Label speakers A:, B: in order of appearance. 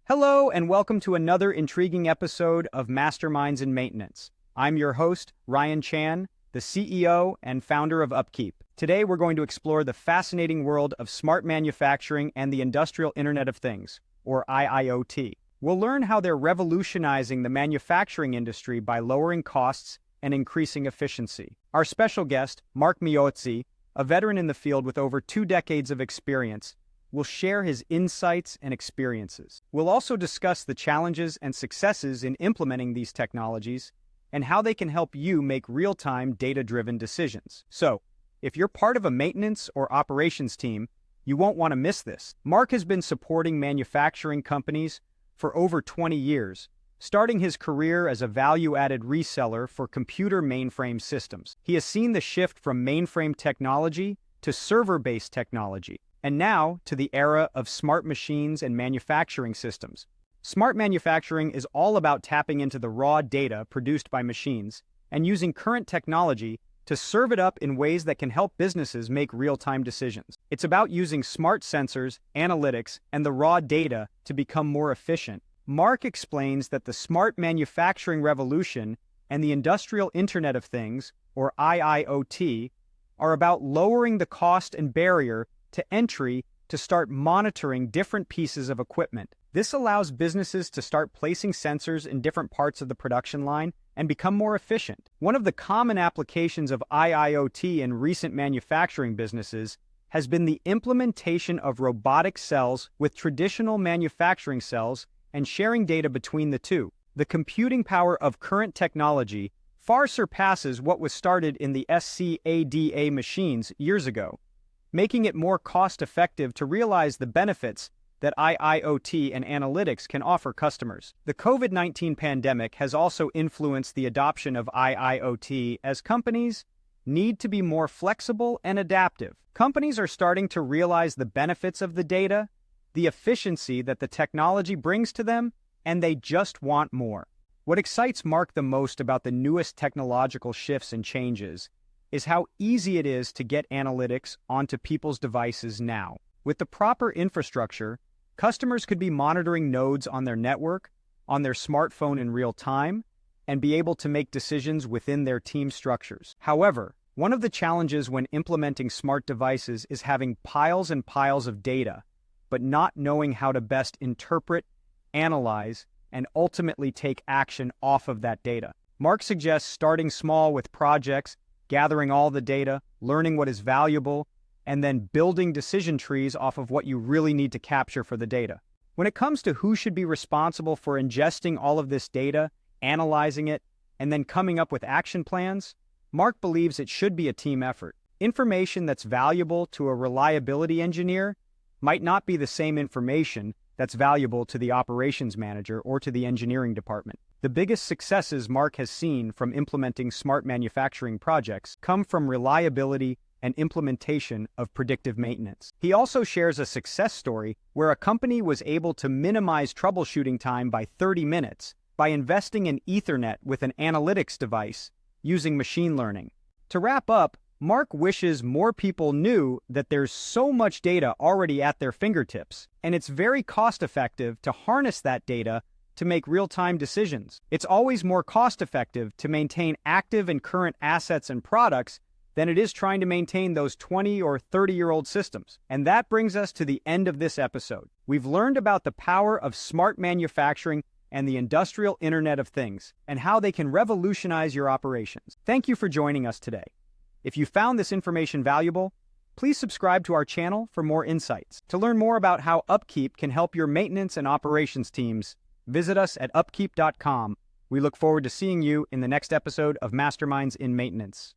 A: Hello, and welcome to another intriguing episode of Masterminds in Maintenance. I'm your host, Ryan Chan, the CEO and founder of Upkeep. Today, we're going to explore the fascinating world of smart manufacturing and the Industrial Internet of Things, or IIoT. We'll learn how they're revolutionizing the manufacturing industry by lowering costs and increasing efficiency. Our special guest, Mark Miozzi, a veteran in the field with over 2 decades of experience, will share his insights and experiences. We'll also discuss the challenges and successes in implementing these technologies and how they can help you make real-time data-driven decisions. So, if you're part of a maintenance or operations team, you won't want to miss this. Mark has been supporting manufacturing companies for over 20 years, starting his career as a value-added reseller for computer mainframe systems. He has seen the shift from mainframe technology to server-based technology, and now to the era of smart machines and manufacturing systems. Smart manufacturing is all about tapping into the raw data produced by machines and using current technology to serve it up in ways that can help businesses make real-time decisions. It's about using smart sensors, analytics, and the raw data to become more efficient. Mark explains that the smart manufacturing revolution and the Industrial Internet of Things, or IIoT, are about lowering the cost and barrier to entry to start monitoring different pieces of equipment. This allows businesses to start placing sensors in different parts of the production line and become more efficient. One of the common applications of IIoT in recent manufacturing businesses has been the implementation of robotic cells with traditional manufacturing cells and sharing data between the two. The computing power of current technology far surpasses what was started in the SCADA machines years ago, making it more cost-effective to realize the benefits that IIoT and analytics can offer customers. The COVID-19 pandemic has also influenced the adoption of IIoT as companies need to be more flexible and adaptive. Companies are starting to realize the benefits of the data, the efficiency that the technology brings to them, and they just want more. What excites Mark the most about the newest technological shifts and changes is how easy it is to get analytics onto people's devices now. With the proper infrastructure, customers could be monitoring nodes on their network, on their smartphone in real time, and be able to make decisions within their team structures. However, one of the challenges when implementing smart devices is having piles and piles of data, but not knowing how to best interpret, analyze, and ultimately take action off of that data. Mark suggests starting small with projects, gathering all the data, learning what is valuable, and then building decision trees off of what you really need to capture for the data. When it comes to who should be responsible for ingesting all of this data, analyzing it, and then coming up with action plans, Mark believes it should be a team effort. Information that's valuable to a reliability engineer might not be the same information that's valuable to the operations manager or to the engineering department. The biggest successes Mark has seen from implementing smart manufacturing projects come from reliability and implementation of predictive maintenance. He also shares a success story where a company was able to minimize troubleshooting time by 30 minutes by investing in Ethernet with an analytics device using machine learning. To wrap up, Mark wishes more people knew that there's so much data already at their fingertips, and it's very cost-effective to harness that data to make real-time decisions. It's always more cost-effective to maintain active and current assets and products than it is trying to maintain those 20 or 30-year-old systems. And that brings us to the end of this episode. We've learned about the power of smart manufacturing and the Industrial Internet of Things, and how they can revolutionize your operations. Thank you for joining us today. If you found this information valuable, please subscribe to our channel for more insights. To learn more about how Upkeep can help your maintenance and operations teams, visit us at upkeep.com. We look forward to seeing you in the next episode of Masterminds in Maintenance.